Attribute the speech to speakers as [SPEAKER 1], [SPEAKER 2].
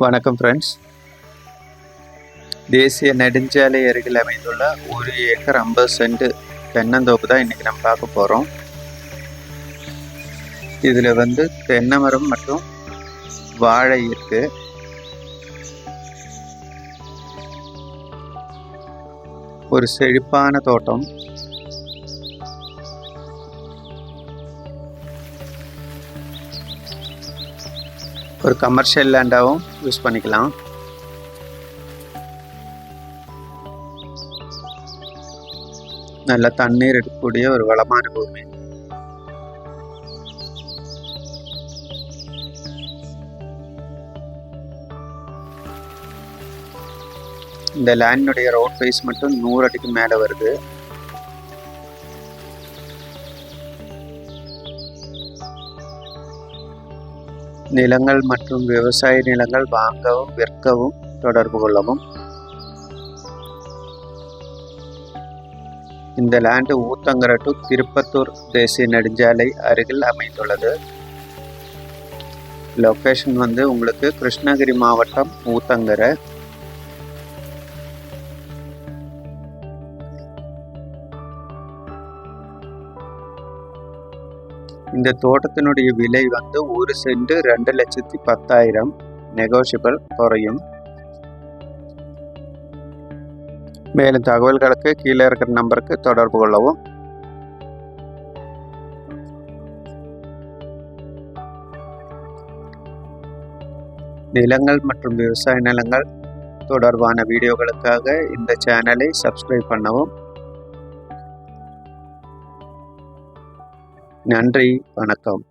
[SPEAKER 1] வணக்கம் ஃப்ரெண்ட்ஸ். தேசிய நெடுஞ்சாலை அருகில் அமைந்துள்ள 1 ஏக்கர் 50 சென்ட் தென்னந்தோப்பு தான் இன்றைக்கி நம்ம பார்க்க போகிறோம். இதில் தென்னை மரம் மற்றும் வாழை இருக்கு. ஒரு செழிப்பான தோட்டம். ஒரு கமர்ஷியல் லேண்டாகவும் யூஸ் பண்ணிக்கலாம். நல்ல தண்ணீர் எடுக்கக்கூடிய ஒரு வளமான பூமி. இந்த லேண்டுடைய ரோட் வைஸ் மட்டும் 100 அடிக்கு மேலே வருது. நிலங்கள் மற்றும் விவசாய நிலங்கள் வாங்கவும் விற்கவும் தொடர்பு கொள்ளவும். இந்த லேண்டு ஊத்தங்கரை டு திருப்பத்தூர் தேசிய நெடுஞ்சாலை அருகில் அமைந்துள்ளது. லொக்கேஷன் உங்களுக்கு கிருஷ்ணகிரி மாவட்டம் ஊத்தங்கரை. இந்த தோட்டத்தினுடைய விலை 1 சென்ட் 2,10,000. நெகோஷியபிள், குறையும். மேலும் தகவல்களுக்கு கீழே இருக்கிற நம்பருக்கு தொடர்பு கொள்ளவும். நிலங்கள் மற்றும் விவசாய நிலங்கள் தொடர்பான வீடியோகளுக்காக இந்த சேனலை சப்ஸ்கிரைப் பண்ணவும். நன்றி, வணக்கம்.